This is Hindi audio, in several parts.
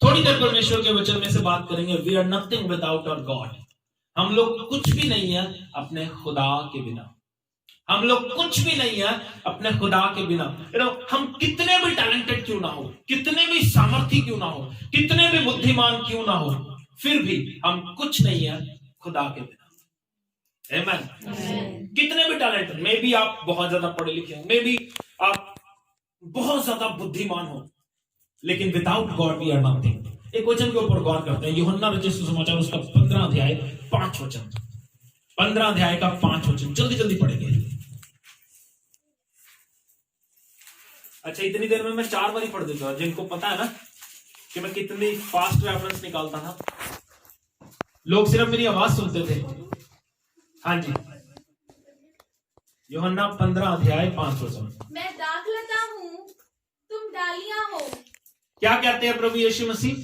थोड़ी देर परमेश्वर के वचन में से बात करेंगे। We are nothing without our God. हम लोग कुछ भी नहीं है अपने खुदा के बिना। हम लोग कुछ भी नहीं है अपने खुदा के बिना। हम कितने भी टैलेंटेड क्यों ना हो, कितने भी सामर्थ्य क्यों ना हो, कितने भी बुद्धिमान क्यों ना हो, फिर भी हम कुछ नहीं है खुदा के बिना। आमीन। कितने भी टैलेंट, मे बी आप बहुत ज्यादा पढ़े लिखे हो, मे बी आप बहुत ज्यादा बुद्धिमान हो, लेकिन without God we are nothing. एक वचन के ऊपर गौर करते हैं। यूहन्ना रचित सुसमाचार उसका 15 अध्याय 5 वचन। 15 अध्याय का 5 वचन जल्दी जल्दी पढ़ेंगे। अच्छा, इतनी देर में मैं 4 बार ही पढ़ देता हूं। जिनको पता है ना कि मैं कितनी फास्ट रेफरेंस निकालता था, लोग सिर्फ मेरी आवाज सुनते थे। हाँ जी, यूहन्ना 15 अध्याय 5 वचन। मैं दाखलता हूँ, तुम डालियां हो। क्या कहते हैं प्रभु यीशु मसीह?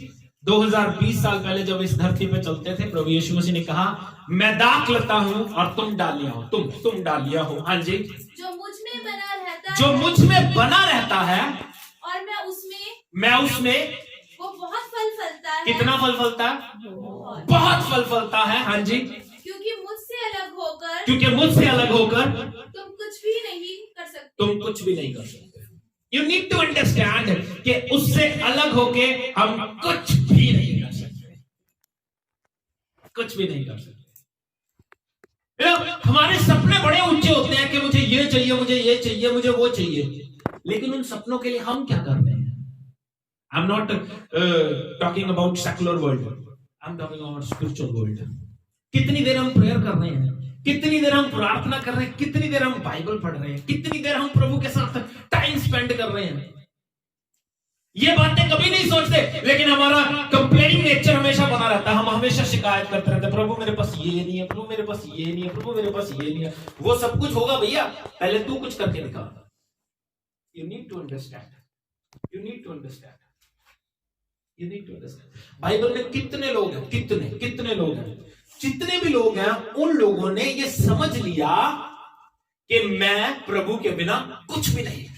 2020 साल पहले जब इस धरती पे चलते थे, प्रभु यीशु मसीह ने कहा, मैं दाखलता हूं और तुम डालियां हो। तुम डालियां हो। हाँ जी, जो मुझ में बना रहता जो है, मुझ में बना रहता है और मैं उसमें वो बहुत फल फलता है। कितना फल फलता है? बहुत फल फलता है। हाँ जी, क्योंकि मुझसे अलग होकर तुम कुछ भी नहीं कर सकते। यू नीड टू अंडरस्टैंड कि उससे अलग होके हम कुछ भी नहीं कर सकते। कुछ भी नहीं कर सकते। हमारे सपने बड़े ऊंचे होते हैं कि मुझे ये चाहिए, मुझे ये चाहिए, मुझे वो चाहिए, लेकिन उन सपनों के लिए हम क्या कर रहे हैं? I am not talking about secular world, I am talking about spiritual world. कितनी देर हम प्रेयर कर रहे हैं, कितनी देर हम प्रार्थना कर रहे हैं, कितनी देर हम बाइबल पढ़ रहे हैं, कितनी देर हम प्रभु के साथ टाइम स्पेंड कर रहे हैं। ये बातें कभी नहीं सोचते, लेकिन हमारा कंप्लेनिंग नेचर हमेशा बना रहता है। हम हमेशा शिकायत करते रहते हैं, प्रभु मेरे पास ये नहीं है, प्रभु मेरे पास ये नहीं है, प्रभु मेरे पास ये नहीं है। वो सब कुछ होगा भैया, पहले तू कुछ करके दिखा। You need to understand, you need to understand, you need to understand. Bible में कितने लोग हैं, कितने लोग हैं, जितने भी लोग हैं, उन लोगों ने ये समझ लिया कि मैं प्रभु के बिना कुछ भी नहीं।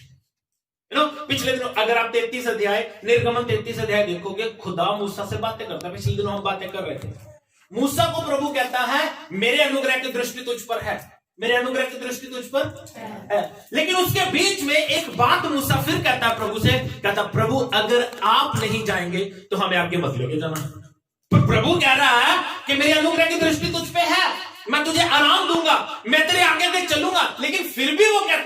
पिछले दिनों अगर आप 33 अध्याय, निर्गमन 33 अध्याय देखोगे, खुदा मूसा से बातें करता है। पिछले दिनों हम बातें कर रहे थे। मूसा को प्रभु कहता है, मेरे अनुग्रह की दृष्टि तुझ पर है, मेरे अनुग्रह की दृष्टि तुझ पर है। लेकिन उसके बीच में एक बात मूसा फिर कहता है प्रभु से, कहता प्रभु अगर आप नहीं जाएंगे तो हमें आगे मत लेके जाना। तो प्रभु कह रहा है कि मेरी अनुग्रह की दृष्टि तुझ पे है, मैं तुझे आराम दूंगा, मैं तेरे आगे से चलूंगा। लेकिन फिर भी वो कहता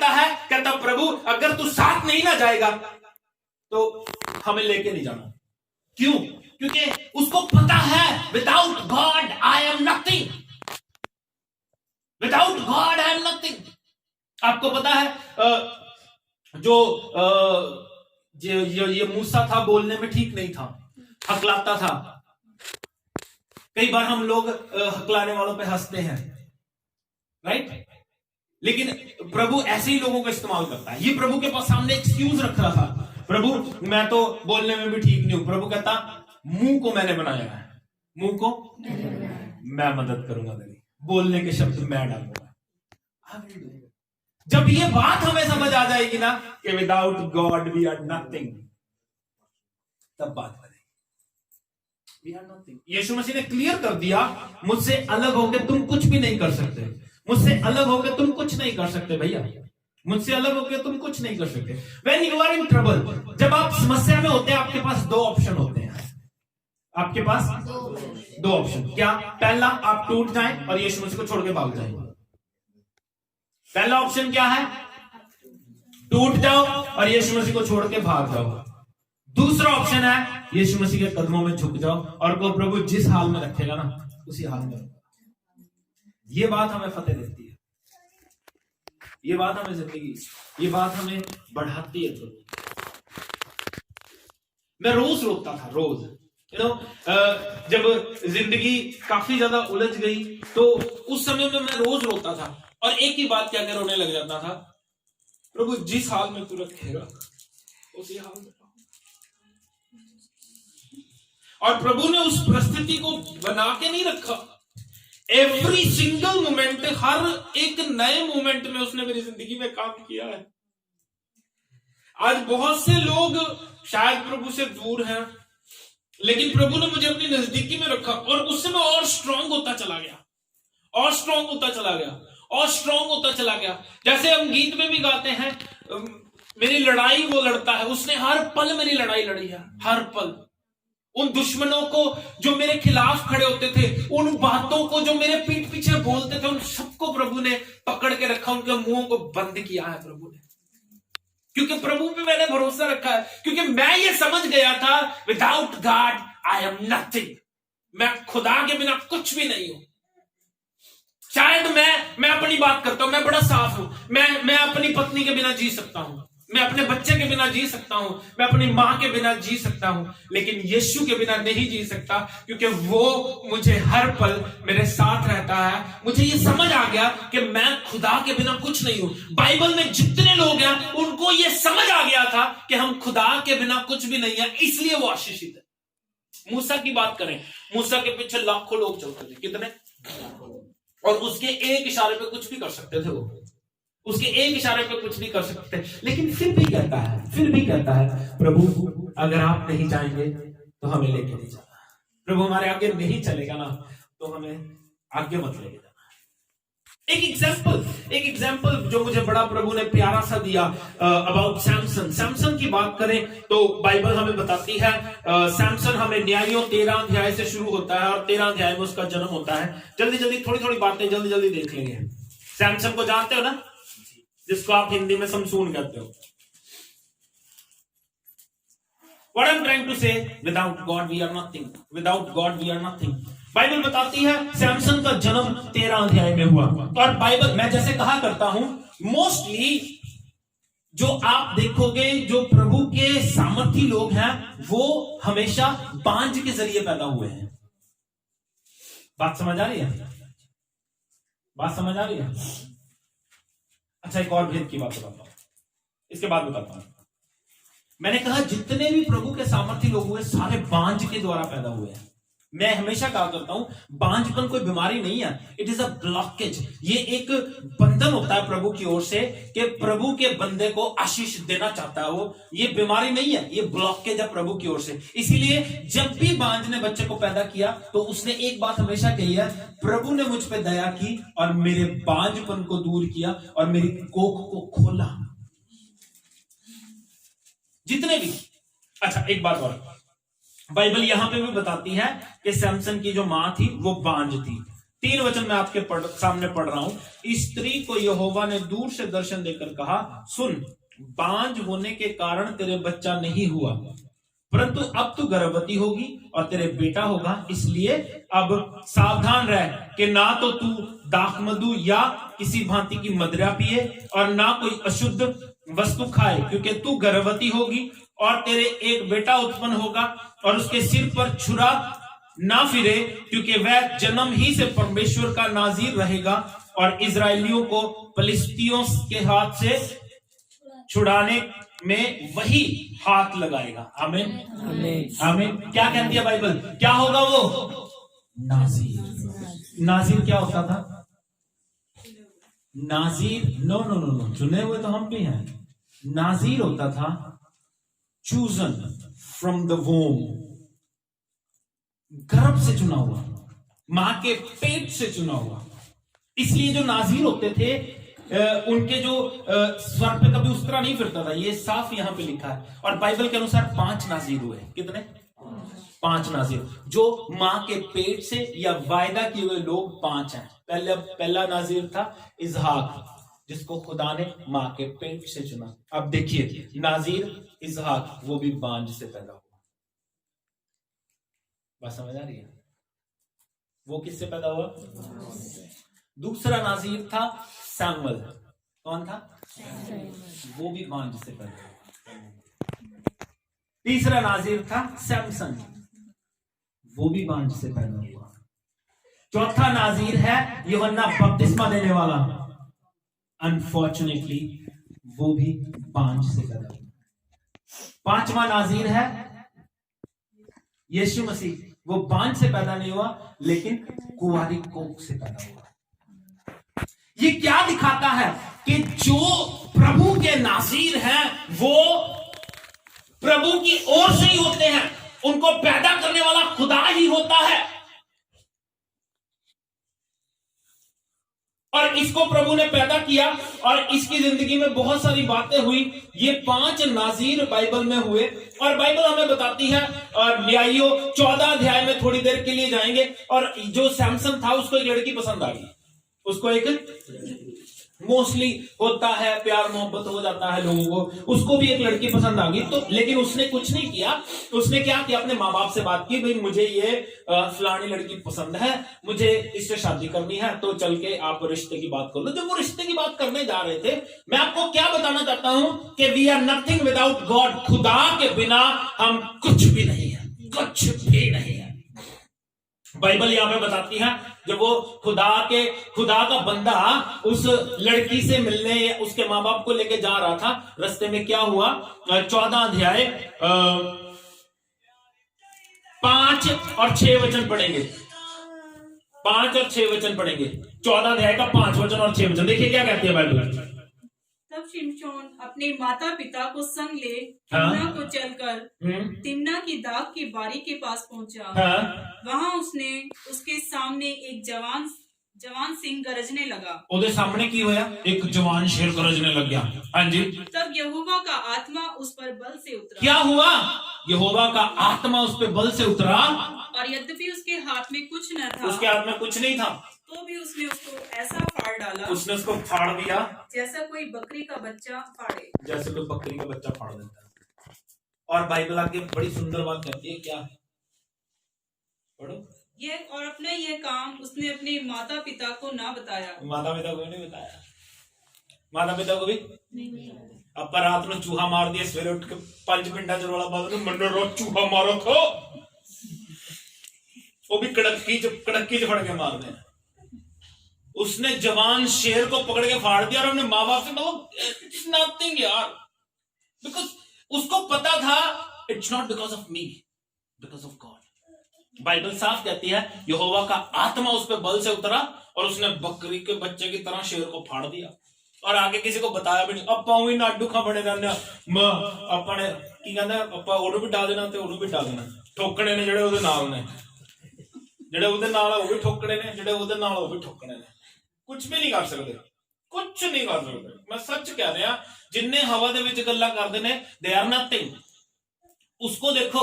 प्रभु अगर तू साथ नहीं ना जाएगा तो हमें लेके नहीं जाना। क्यों? क्योंकि उसको पता है without God I am nothing, without God I am nothing. आपको पता है जो ये मूसा था, बोलने में ठीक नहीं था, हकलाता था। कई बार हम लोग हकलाने वालों पे हंसते हैं, राइट? लेकिन प्रभु ऐसे ही लोगों को इस्तेमाल करता है। ये प्रभु के पास सामने एक्सक्यूज रख रहा था, प्रभु मैं तो बोलने में भी ठीक नहीं हूं। प्रभु कहता मुंह को मैंने बनाया है, मुंह को मैं मदद करूंगा, तेरी बोलने के शब्द मैं डालूंगा। जब ये बात हमें समझ आ जाएगी ना कि without God we are nothing, तब बात बनेगी। We are nothing. Yeshu Masih ने क्लियर कर दिया, मुझसे अलग होकर तुम कुछ भी नहीं कर सकते, मुझसे अलग होकर तुम कुछ नहीं कर सकते भैया, मुझसे अलग होकर तुम कुछ नहीं कर सकते। When you are in trouble, जब आप समस्या में होते हैं, आपके पास 2 ऑप्शन होते हैं। आपके पास 2 ऑप्शन। क्या? पहला, आप टूट जाएं और यीशु मसीह को छोड़ के भाग जाएं। पहला ऑप्शन क्या है? टूट जाओ और यीशु मसीह को छोड़ के भाग जाओ। दूसरा ऑप्शन है यीशु मसीह के कदमों में झुक जाओ और को प्रभु जिस हाल में रखेगा ना उसी हाल में। ये बात हमें फतेह देती है, ये बात हमें जिंदगी, ये बात हमें बढ़ाती है। मैं रोज रोता था, रोज जब जिंदगी काफी ज्यादा उलझ गई तो उस समय में मैं रोज रोता था और एक ही बात क्या रोने लग जाता था, प्रभु जिस हाल में तू रखेगा उसी हाल में। और प्रभु ने उस परिस्थिति को बना के नहीं रखा। एवरी सिंगल मोमेंट, हर एक नए मोमेंट में उसने मेरी जिंदगी में काम किया है। आज बहुत से लोग शायद प्रभु से दूर है, लेकिन प्रभु ने मुझे अपनी नजदीकी में रखा और उससे मैं और स्ट्रांग होता चला गया, और स्ट्रांग होता चला गया, और स्ट्रांग होता चला गया। जैसे हम गीत में भी गाते हैं, मेरी लड़ाई वो लड़ता है, उसने हर पल मेरी लड़ाई लड़ी है, हर पल। उन दुश्मनों को जो मेरे खिलाफ खड़े होते थे, उन बातों को जो मेरे पीठ पीछे बोलते थे, उन सबको प्रभु ने पकड़ के रखा, उनके मुंहों को बंद किया है प्रभु ने, क्योंकि प्रभु पे मैंने भरोसा रखा है। क्योंकि मैं ये समझ गया था, without God I am nothing, मैं खुदा के बिना कुछ भी नहीं हूं। शायद मैं अपनी बात करता हूं, मैं बड़ा साफ हूं, मैं अपनी पत्नी के बिना जी सकता हूं, मैं अपने बच्चे के बिना जी सकता हूं, मैं अपनी मां के बिना जी सकता हूं, लेकिन यीशु के बिना नहीं जी सकता, क्योंकि वो मुझे हर पल मेरे साथ रहता है। मुझे ये समझ आ गया कि मैं खुदा के बिना कुछ नहीं हूं। बाइबल में जितने लोग हैं उनको ये समझ आ गया था कि हम खुदा के बिना कुछ भी नहीं है, इसलिए वो आशीषित है। मूसा की बात करें, मूसा के पीछे लाखों लोग चलते थे, कितने, और उसके एक इशारे पे कुछ भी कर सकते थे, वो उसके एक इशारे पे कुछ नहीं कर सकते, लेकिन फिर भी कहता है प्रभु अगर आप नहीं जाएंगे तो हमें लेके नहीं जाना, प्रभु हमारे आगे नहीं चलेगा ना तो हमें आगे मत लेके जाना। एक एग्जाम्पल जो मुझे बड़ा प्रभु ने प्यारा सा दिया अबाउट सैमसन की बात करें तो बाइबल हमें बताती है, सैमसन हमें न्यायों 13 अध्याय से शुरू होता है और 13 अध्याय में उसका जन्म होता है। जल्दी थोड़ी बातें जल्दी देख लेंगे। सैमसन को जानते हो ना, जिसको आप हिंदी में समसून कहते हो। What I'm trying to say, without God we are nothing, without God we are nothing। Bible बताती है सैमसन का जन्म 13 अध्याय में हुआ। और बाइबल, मैं जैसे कहा करता हूं, मोस्टली जो आप देखोगे जो प्रभु के सामर्थी लोग हैं वो हमेशा बांझ के जरिए पैदा हुए हैं। बात समझ आ रही है? बात समझ आ रही है? अच्छा, एक और भेद की बात बताता हूं, इसके बाद बताता हूं। मैंने कहा जितने भी प्रभु के सामर्थी लोग हुए सारे बांझ के द्वारा पैदा हुए हैं। मैं हमेशा कहा करता हूं बांझपन कोई बीमारी नहीं है, इट इज अ ब्लॉकेज। ये एक बंधन होता है प्रभु की ओर से कि प्रभु के बंदे को आशीष देना चाहता है वो। ये बीमारी नहीं है, ये ब्लॉकेज है प्रभु की ओर से। इसीलिए जब भी बांझ ने बच्चे को पैदा किया तो उसने एक बात हमेशा कही है, प्रभु ने मुझ पर दया की और मेरे बांझपन को दूर किया और मेरी कोख को खोला। जितने भी, अच्छा एक बात और, बाइबल यहां पे भी बताती है कि सैमसन की जो मां थी वो बांझ थी। 3 वचन मैं आपके सामने पढ़ रहा हूं। इस स्त्री को यहोवा ने दूर से दर्शन देकर कहा, सुन, बांझ होने के कारण तेरे बच्चा नहीं हुआ, परंतु अब तू गर्भवती होगी और तेरे बेटा होगा। इसलिए अब सावधान रह कि ना तो तू दाखमधु या किसी भांति की मदिरा पिए और ना कोई अशुद्ध वस्तु खाए, क्योंकि तू गर्भवती होगी और तेरे एक बेटा उत्पन्न होगा और उसके सिर पर छुरा ना फिरे, क्योंकि वह जन्म ही से परमेश्वर का नाजीर रहेगा और इजरायलियों को फलिस्तियों के हाथ से छुड़ाने में वही हाथ लगाएगा। आमीन आमीन। क्या कहती है बाइबल? क्या होगा वो? नाजीर। नाजीर क्या होता था? नाजीर नो, चुने हुए तो हम भी हैं। नाजीर होता था चूजन फ्रॉम द वोम, गर्भ से चुना हुआ, मां के पेट से चुना हुआ। इसलिए जो नाजीर होते थे उनके जो स्वर पे कभी उस तरह नहीं फिरता था। ये साफ यहां पे लिखा है। और बाइबल के अनुसार 5 नाजीर हुए। कितने? 5 नाजीर जो मां के पेट से या वायदा किए हुए लोग 5 हैं। पहला नाजीर था इसहाक, जिसको खुदा ने मां के पेट से चुना। अब देखिए, नाजीर इसहाक वो भी बांझ से पैदा हुआ। बात समझ आ रही है? वो किससे पैदा हुआ? दूसरा नाजीर था सैमुअल। कौन था? वो भी बांझ से पैदा हुआ। तीसरा नाजीर था सैमसन, वो भी बांझ से पैदा हुआ। चौथा नाजीर है यूहन्ना बपतिस्मा देने वाला, अनफॉर्चुनेटली वो भी बांझ से पैदा हुआ। 5वां नाजीर है यीशु मसीह, वो बांझ से पैदा नहीं हुआ लेकिन कुंवारी कोख से पैदा हुआ। ये क्या दिखाता है कि जो प्रभु के नाजीर हैं वो प्रभु की ओर से ही होते हैं, उनको पैदा करने वाला खुदा ही होता है। और इसको प्रभु ने पैदा किया और इसकी जिंदगी में बहुत सारी बातें हुई। ये 5 नाजीर बाइबल में हुए और बाइबल हमें बताती है। और न्यायियों 14 अध्याय में थोड़ी देर के लिए जाएंगे। और जो सैमसन था उसको एक लड़की पसंद आ गई, उसको एक मोस्टली होता है, प्यार मोहब्बत हो जाता है लोगों को, उसको भी एक लड़की पसंद आ गई। तो लेकिन उसने कुछ नहीं किया, उसने क्या किया, अपने माँ बाप से बात की, भाई मुझे ये फलानी लड़की पसंद है, मुझे इससे शादी करनी है, तो चल के आप रिश्ते की बात कर लो। जब वो रिश्ते की बात करने जा रहे थे, मैं आपको क्या बताना चाहता हूं कि we are nothing without God. खुदा के बिना हम कुछ भी नहीं है, कुछ भी नहीं है। बाइबल यहां पे बताती है जब वो खुदा का बंदा उस लड़की से मिलने उसके माँ बाप को लेके जा रहा था, रास्ते में क्या हुआ, 14 अध्याय 5 और 6 वचन पढ़ेंगे। 5 और 6 वचन पढ़ेंगे, 14 अध्याय का 5 वचन और 6 वचन। देखिए क्या कहती है बाइबल। तब शिमशोन अपने माता पिता को संग ले तिम्ना को चलकर तिम्ना की दाग की बारी के पास पहुंचा। वहां उसने उसके सामने एक जवान सिंह गरजने लगा। उसके सामने की होया, एक जवान शेर गरजने लग गया। हाँ जी। तब यहोवा का आत्मा उस पर बल से उतरा। क्या हुआ, यहोवा का आत्मा उस पर बल से उतरा। और यद्यपि उसके हाथ में कुछ न था, उसके हाथ में कुछ नहीं था, तो भी उसने उसको ऐसा फाड़ डाला, उसने उसको फाड़ दिया जैसा कोई बकरी का बच्चा फाड़े, जैसे कोई बकरी का बच्चा फाड़ देता है। और बाइबल आगे बड़ी सुंदर बात कहती है, क्या पढ़ो। और अपना यह काम उसने अपने माता पिता को ना बताया। माता पिता को नहीं बताया, माता पिता को भी नहीं बताया। अब रात में चूहा मार दिया, सवेरे उठ के 5 पिंडा चरवाला बात मंडो रोज चूहा मारो तो वो भी कड़की फड़ के मार दे। उसने जवान शेर को पकड़ के फाड़ दिया और अपने माँ बाप से इट्स नथिंग यार, बिकॉज उसको पता था it's not because of me, because of God. Bible साफ कहती है यहोवा का आत्मा उस पर बल से उतरा और उसने बकरी के बच्चे की तरह शेर को फाड़ दिया और आगे किसी को बताया भी नहीं। अपा भी नाडू खा बने रहने अपने की कहते अपा ओनू भी डाल देना ते ओनू भी डाल देना, ठोकने ने जेडे ਉਹਦੇ ਨਾਲ ਨੇ, ਜਿਹੜੇ ਉਹਦੇ ਨਾਲ ਉਹ ਵੀ ਠੋਕਣੇ ਨੇ, ਜਿਹੜੇ ਉਹਦੇ ਨਾਲ ਉਹ ਵੀ ਠੋਕਣੇ ਨੇ। कुछ भी नहीं कर सकते, कुछ नहीं कर सकते। मैं सच कह रहा, जिन्ने हवा दे विच गल्लां करदे ने दे आर नथिंग। उसको देखो,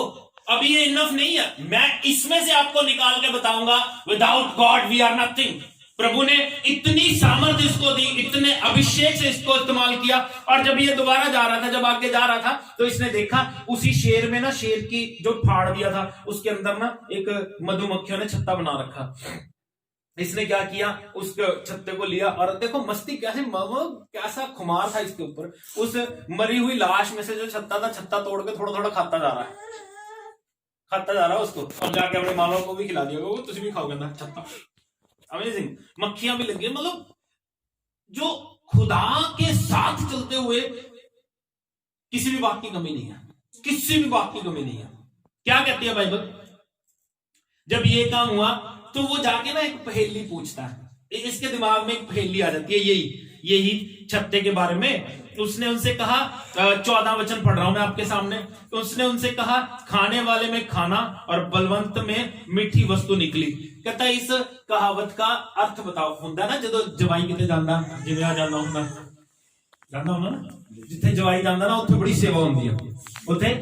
अभी ये इनफ नहीं है, मैं इसमें से आपको निकाल के बताऊंगा without God we are nothing. प्रभु ने इतनी सामर्थ्य इसको दी, इतने अभिषेक से इसको इस्तेमाल किया। और जब ये दोबारा जा रहा था, जब आगे जा रहा था, तो इसने देखा उसी शेर में ना, शेर की जो फाड़ दिया था उसके अंदर ना एक मधुमक्खियों ने छत्ता बना रखा। इसने क्या किया, उस छत्ते को लिया और देखो मस्ती कैसा खुमार था इसके ऊपर। उस मरी हुई लाश में से जो छत्ता था, छत्ता तोड़ के थोड़ा थोड़ा खाता जा रहा है उसको, और जाके अपने माँ बाप को भी खिला दिया, वो तुझे भी खाओगे ना छत्ता। अमेजिंग, मक्खियां भी लगी। मतलब जो खुदा के साथ चलते हुए किसी भी बात की कमी नहीं है, किसी भी बात की कमी नहीं है। क्या कहती है बाइबल, जब ये काम हुआ तो वो जाके ना एक पहेली पूछता है। इसके दिमाग में एक पहेली आ जाती है यही छत्ते के बारे में। उसने उनसे कहा, 14 वचन पढ़ रहा हूं मैं आपके सामने। तो उसने उनसे कहा, खाने वाले में खाना और बलवंत में मीठी वस्तु निकली। कहता इस कहावत का अर्थ बताओ। हुंदा ना जो जवाई किते जांदा, जिवें आ जांदा हुंदा ना, जिथे जवाई जांदा ना उत्थे बड़ी सेवा हुंदी है, उत्थे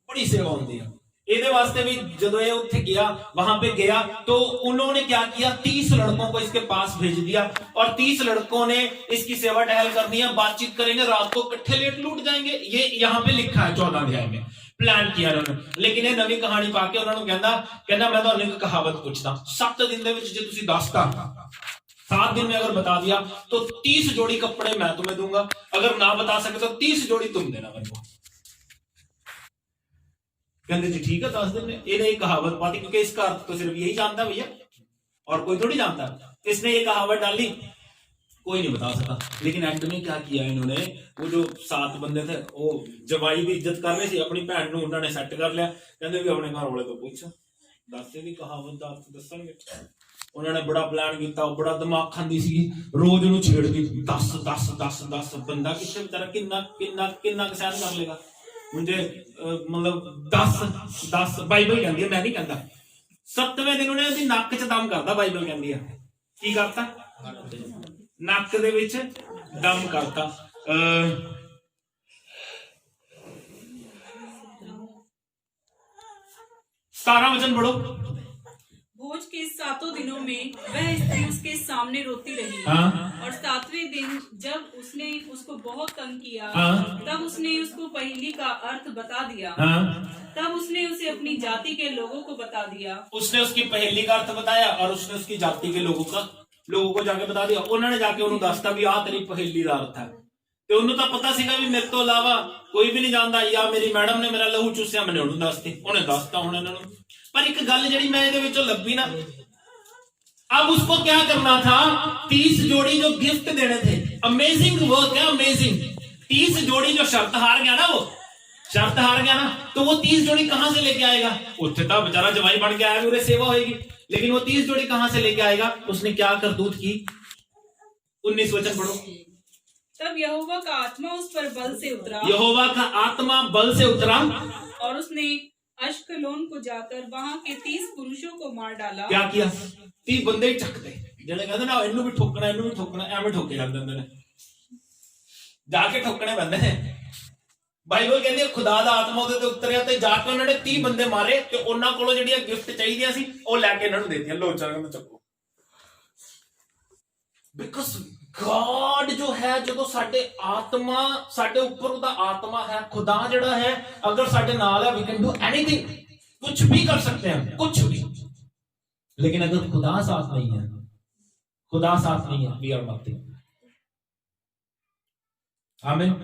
बड़ी सेवा हुंदी है। ਇਹਦੇ वास्ते भी जब ये उत्थे गया, वहां पे गया, तो उन्होंने क्या किया, 30 लड़कों को इसके पास भेज दिया और 30 लड़कों ने इसकी सेवा टहल करनी है, बातचीत करेंगे, रात को इकट्ठे लेट लूट जाएंगे। ये यहाँ पे लिखा है 14 अध्याय में, प्लान किया उन्होंने। लेकिन ये नवी कहानी पाके उन्होंने कहना मैं तो एक कहावत पूछता, 7 दिन ਦੇ ਵਿੱਚ ਜੇ ਤੁਸੀਂ ਦੱਸਤਾ, 7 दिन में अगर बता दिया तो 30 जोड़ी कपड़े मैं तुम्हें दूंगा, अगर ना बता सके तो 30 जोड़ी तुम देना मेरे को। कहते जी ठीक है 10 दिन में। ये कहावत पाती, क्योंकि इसका अर्थ तो सिर्फ यही जानता भैया, और कोई थोड़ी जानता। इसने ये कहावत डाली, कोई नहीं बता सका। लेकिन एंड में क्या किया इन्होंने, वो जो 7 बंदे थे वो जवाई की इज्जत कर रहे थे, अपनी भैन को उन्होंने सेट कर लिया। कहते भी अपने घर वाले तो पूछ दस दी कहावत दसणगे। उन्होंने बड़ा प्लान किया, बड़ा दिमाग खांदी सी, रोज नूं छेड़दी 10 10 10 10। बंदा कितने बेचारा किन्ना सहन कर लेगा। मुझे मतलब 10 बाइबल कहती है, मैं नहीं कहता। 7वें दिन ਉਹਨੇ ਉਹਦੀ ਨੱਕ 'ਚ ਦਮ ਕਰਤਾ, ਬਾਈਬਲ ਕਹਿੰਦੀ ਆ। ਕੀ ਕਰਤਾ? ਨੱਕ ਦੇ ਵਿੱਚ ਦਮ ਕਰਤਾ। 17 वचन पढ़ो। भोज के 7 दिनों में वह स्त्री उसके सामने रोती रही। और 7वें दिन जब उसने उसको बहुत तंग किया, तब उसने उसको पहेली का अर्थ बता दिया। तब उसने उसे अपनी जाति के लोगों को बता दिया। उसने उसकी पहेली का अर्थ बताया और उसने उसकी जाति के लोगों को जाके बता दिया। उन्होंने जाके उन्होंने दसता भी आ तेरी पहेली का अर्थ है। ਤੇ ਉਹਨੂੰ ਤਾਂ ਪਤਾ ਸੀਗਾ ਵੀ ਮੇਰੇ ਤੋਂ ਇਲਾਵਾ ਕੋਈ ਵੀ ਨਹੀਂ ਜਾਣਦਾ, ਜਾਂ ਮੇਰੀ ਮੈਡਮ ਨੇ ਮੇਰਾ ਲਹੂ ਚੂਸਿਆ, ਮੈਨੇ ਉਹਨੂੰ ਦੱਸਤੀ, ਉਹਨੇ ਦੱਸਤਾ ਹੁਣ ਇਹਨਾਂ ਨੂੰ। पर एक गल जी मैं ये लभी ना, अब उसको क्या करना था? 30 जोड़ी जो गिफ्ट देने थे, अमेजिंग वर्क है, अमेजिंग। 30 जोड़ी जो शर्त हार गया ना, वो शर्त हार गया ना, तो वो 30 जोड़ी कहां से लेके आएगा? उत्थे तो बेचारा जवाई बन के आया, उन्हें सेवा होगी, लेकिन वो 30 जोड़ी कहां से लेके आएगा? उसने क्या करतूत की? 19 वचन पढ़ो। तब यहोवा का आत्मा उस पर बल से उतरा। यहोवा का आत्मा बल से उतरा और उसने अश्कलोन को जाकर वहां के 30 पुरुषों को मार डाला। क्या किया? 30 बंदे ही चकते, ਜਿਹੜੇ ਕਹਿੰਦੇ ਨਾ ਇਹਨੂੰ ਵੀ ਠੋਕਣਾ, ਇਹਨੂੰ ਵੀ ਠੋਕਣਾ, ਐਵੇਂ ਠੋਕੇ ਜਾਂਦੇ ਹੁੰਦੇ ਨੇ, ਜਾ ਕੇ ਠੋਕਣੇ ਪੈਂਦੇ ਨੇ। ਬਾਈਬਲ ਕਹਿੰਦੀ ਖੁਦਾ ਦਾ ਆਤਮਾ ਉਹਦੇ ਤੇ ਉਤਰਿਆ ਤੇ ਜਾ ਕੇ ਉਹਨਾਂ ਨੇ 30 ਬੰਦੇ ਮਾਰੇ ਤੇ ਉਹਨਾਂ ਕੋਲੋਂ ਜਿਹੜੀਆਂ ਗਿਫਟ ਚਾਹੀਦੀਆਂ ਸੀ ਉਹ ਲੈ ਕੇ ਇਹਨਾਂ ਨੂੰ ਦੇ ਦਿੱਤੀਆਂ। ਲੋ ਚਲੋ ਚੱਕੋ। ਬਿਕਾਜ਼ गॉड जो है, जो साडे आत्मा, साडे ऊपर उदा आत्मा है, खुदा जिहड़ा है अगर साडे नाल है, वी कैन डू एनीथिंग, कुछ भी कर सकते हैं, कुछ भी। लेकिन अगर खुदा साथ नहीं है, खुदा साथ नहीं है, वी आर नथिंग। आमीन।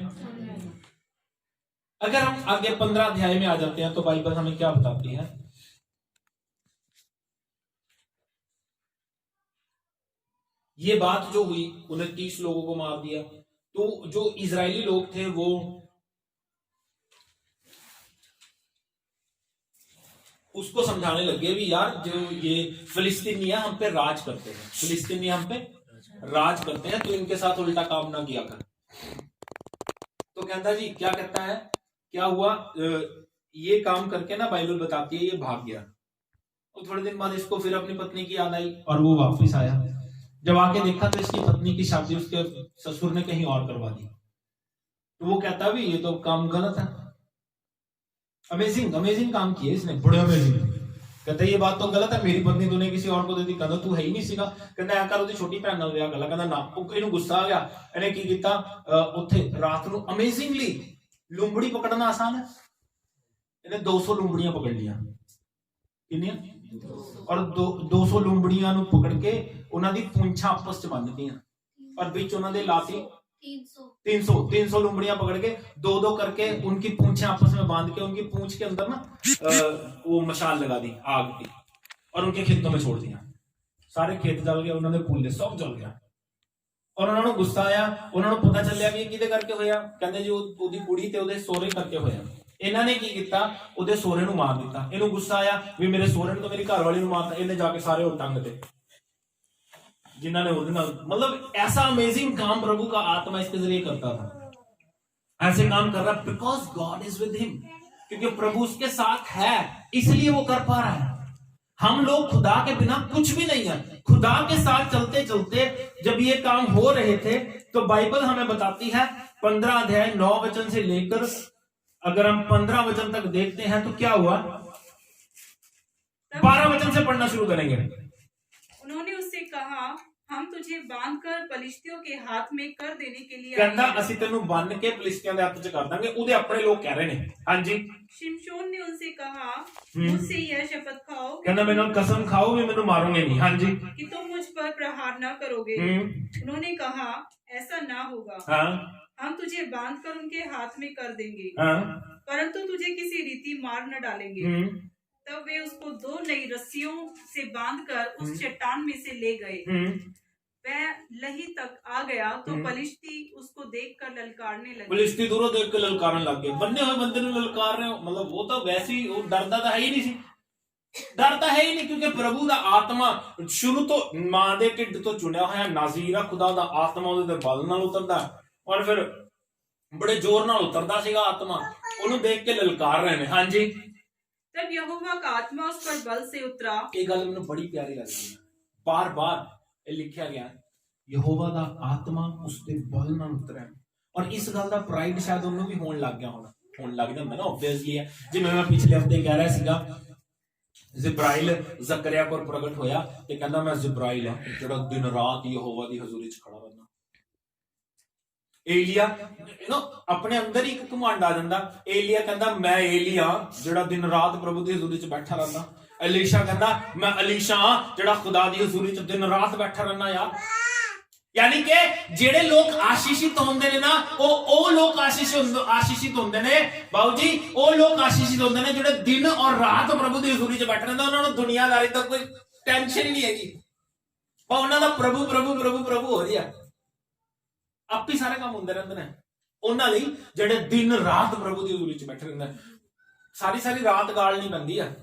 अगर हम आगे 15 अध्याय में आ जाते हैं तो बाइबल हमें क्या बताती है? ये बात जो हुई, उन्हें 30 लोगों को मार दिया, तो जो इजरायली लोग थे वो उसको समझाने लगे भी यार जो ये फिलिस्तीनी है हम पे राज करते हैं, फिलिस्तीनी हम पे राज करते हैं, तो इनके साथ उल्टा काम ना किया कर। तो कहता जी क्या कहता है, क्या हुआ? ये काम करके ना बाइबल बताती है ये भाग गया, और थोड़े दिन बाद इसको फिर अपनी पत्नी की याद आई और वो वापस आया। जब आके देखा तो इसकी पत्नी की शादी उसके ससुर ने कहीं और करवा दी, तो वो कहता भी ये तो काम गलत है। अमेजिंग अमेजिंग काम किया इसने, बड़े अमेजिंग। कहता ये बात तो गलत है, मेरी पत्नी तूने किसी और को दे दी। कहता तू है ही नहीं सीगा। कहता ऐ कर ਉਹਦੀ ਛੋਟੀ ਭੈਣ ਨਾਲ ਵਿਆਹ ਕਰ ਲੈ। ਕਹਿੰਦਾ ਨਾ। ਇਹਨੂੰ ਗੁੱਸਾ ਆ ਗਿਆ। ਇਹਨੇ ਕੀ ਕੀਤਾ? ਉੱਥੇ ਰਾਤ ਨੂੰ ਅਮੇਜ਼ਿੰਗਲੀ ਲੂੰਬੜੀ ਪਕੜਨਾ ਆਸਾਨ ਹੈ, ਇਹਨੇ 200 ਲੂੰਬੜੀਆਂ ਪਕੜ ਲੀਆਂ। ਕਿੰਨੀਆਂ? और 200 ਲੂੰਬੜੀਆਂ ਨੂੰ ਪਕੜ ਕੇ ਉਹਨਾਂ ਦੀ ਪੂੰਛਾਂ ਆਪਸ ਚ ਬੰਨ੍ਹਤੀਆਂ और बीच उन्होंने लाती 300 लुमड़ियां पकड़ के दो करके उनकी पूंछें आपस में बांध के उनकी पूंछ के अंदर ना वो मशाल लगा दी आग की और उनके खेतों में छोड़ दिया। सारे खेत जल गए, उन्होंने फूले सब जल गया और उन्होंने गुस्सा आया। उन्होंने पता चलिया भी किदे करके होया। कहंदे जी ओदी कुड़ी ते ओदे सोहरे करके होया। इन्हां ने की कीता? ओदे सोहरे नूं मार दिता। इहनूं गुस्सा आया भी मेरे सोहरे ने तो मेरी घरवाली नूं मारता। इन्हें जाके सारे और टंग दे जिन्होंने मतलब ऐसा अमेजिंग काम प्रभु का आत्मा इसके जरिए करता था। ऐसे काम कर रहा because God is with him, क्योंकि प्रभु उसके साथ है इसलिए वो कर पा रहा है। हम लोग खुदा के बिना कुछ भी नहीं है। खुदा के साथ चलते चलते जब ये काम हो रहे थे तो बाइबल हमें बताती है 15 अध्याय 9 वचन से लेकर अगर हम 15 वचन तक देखते हैं तो क्या हुआ। 12 वचन से पढ़ना शुरू करेंगे। उन्होंने उससे कहा हम तुझे बांधकर पलिश्तियों के हाथ में कर देने के लिए कहता ਅਸੀਂ ਤੈਨੂੰ ਬੰਨ ਕੇ ਪਲਿਸ਼ਤੀਆਂ ਦੇ ਹੱਥ 'ਚ ਕਰ ਦਾਂਗੇ। ਉਹਦੇ ਆਪਣੇ ਲੋਕ ਕਹਿ ਰਹੇ ਨੇ। ਹਾਂਜੀ। शिमशोन ने उनसे कहा मुझसे यह शपथ खाओ, कहना मेरे नाल कसम खाओ भी मैंने मारोगे नहीं। ਹਾਂਜੀ। कि तुम मुझ पर प्रहार न करोगे। उन्होंने कहा ऐसा ना होगा। हम तुझे बांधकर उनके हाथ में कर देंगे, परंतु तुझे किसी रीति मार न डालेंगे। तब वे उसको 2 नई रस्सियों से बांधकर उस चट्टान में से ले गए। वह लही तक आ गया तो पलिश्ती उसको देखकर ललकारने लगे। पलिश्ती दूरों देख के ललकारने लग गए। बन्ने हुए बंदे ने ललकार रहे हो, मतलब वो तो वैसे ही वो डरदा तो है ही नहीं सी। डरता है ही नहीं क्योंकि प्रभु दा आत्मा शुरू तो मां दे ढिड तो चुनिया होया नाज़ीर है। खुदा दा आत्मा ਉਹਦੇ ਤੇ ਬਲ ਨਾਲ ਉਤਰਦਾ और फिर ਬੜੇ ਜ਼ੋਰ ਨਾਲ ਉਤਰਦਾ ਸੀਗਾ ਆਤਮਾ, ਉਹਨੂੰ ਦੇਖ ਕੇ ਲਲਕਾਰ ਰਹੇ ਨੇ। ਹਾਂਜੀ, तब यहोवा का आत्मा उस पर बल से उतरा। ਇਹ ਗੱਲ ਮੈਨੂੰ ਬੜੀ ਪਿਆਰੀ ਲੱਗਦੀ ਹੈ, ਬਾਰ-ਬਾਰ ਇਹ ਲਿਖਿਆ ਗਿਆ ਯਹੋਵਾ ਦਾ ਆਤਮਾ ਉਸ ਤੇ ਬਲ ਨਾਲ ਉਤਰਿਆ। ਔਰ ਇਸ ਗੱਲ ਦਾ ਪ੍ਰਾਈਡ ਸ਼ਾਇਦ ਉਹਨੂੰ ਵੀ ਹੋਣ ਲੱਗ ਗਿਆ ਹੋਣ ਲੱਗ ਜਾਂਦਾ ਨਾ, ਆਬਵੀਅਸਲੀ ਹੈ। ਜਿਵੇਂ ਮੈਂ ਪਿਛਲੇ ਹਫਤੇ ਕਹਿ ਰਿਹਾ ਸੀਗਾ, ਜਿਬਰਾਇਲ ਜ਼ਕਰਿਆ ਕੋਲ ਪ੍ਰਗਟ ਹੋਇਆ ਤੇ ਕਹਿੰਦਾ ਮੈਂ ਜਿਬਰਾਇਲ ਹਾਂ ਜਿਹੜਾ ਦਿਨ ਰਾਤ ਯਹੋਵਾ ਦੀ ਹਜ਼ੂਰੀ 'ਚ ਖੜਾ ਰਹਿੰਦਾ। ਏਲੀਆ ਆਪਣੇ ਅੰਦਰ ਹੀ ਇੱਕ ਘਮੰਡ ਆ ਜਾਂਦਾ। ਏਲੀਆ ਕਹਿੰਦਾ ਮੈਂ ਏਲੀਆ ਜਿਹੜਾ ਦਿਨ ਰਾਤ ਪ੍ਰਭੂ ਦੀ ਹਜ਼ੂਰੀ 'ਚ ਬੈਠਾ ਰਹਿੰਦਾ। ਅਲੀਸ਼ਾ ਕਹਿੰਦਾ ਮੈਂ ਅਲੀਸ਼ਾ ਹਾਂ ਜਿਹੜਾ ਖੁਦਾ ਦੀ ਹਜ਼ੂਰੀ 'ਚ ਦਿਨ ਰਾਤ ਬੈਠਾ ਰਹਿੰਦਾ। ਯਾਰ ਯਾਨੀ ਕਿ ਜਿਹੜੇ ਲੋਕ ਆਸ਼ੀਸ਼ਿਤ ਹੁੰਦੇ ਨੇ ਨਾ, ਉਹ ਲੋਕ ਆਸ਼ੀਸ਼ਿਤ ਹੁੰਦੇ ਨੇ ਬਾਬੂ ਜੀ, ਉਹ ਲੋਕ ਆਸ਼ੀਸ਼ਿਤ ਹੁੰਦੇ ਨੇ ਜਿਹੜੇ ਦਿਨ ਔਰ ਰਾਤ ਪ੍ਰਭੂ ਦੀ ਹਜ਼ੂਰੀ 'ਚ ਬੈਠੇ ਰਹਿੰਦੇ। ਉਹਨਾਂ ਨੂੰ ਦੁਨੀਆਦਾਰੀ ਤੋਂ ਕੋਈ ਟੈਨਸ਼ਨ ਹੀ ਨਹੀਂ ਹੈਗੀ, ਉਹਨਾਂ ਦਾ ਪ੍ਰਭੂ ਪ੍ਰਭੂ ਪ੍ਰਭੂ ਪ੍ਰਭੂ ਹੋ ਰਿਹਾ, ਆਪੇ ਸਾਰੇ ਕੰਮ ਹੁੰਦੇ ਰਹਿੰਦੇ ਨੇ ਉਹਨਾਂ ਲਈ ਜਿਹੜੇ ਦਿਨ ਰਾਤ ਪ੍ਰਭੂ ਦੀ ਹਜ਼ੂਰੀ 'ਚ ਬੈਠੇ ਰਹਿੰਦੇ। ਸਾਰੀ ਰਾਤ ਗਾਲ ਨਹੀਂ ਪੈਂਦੀ ਆ।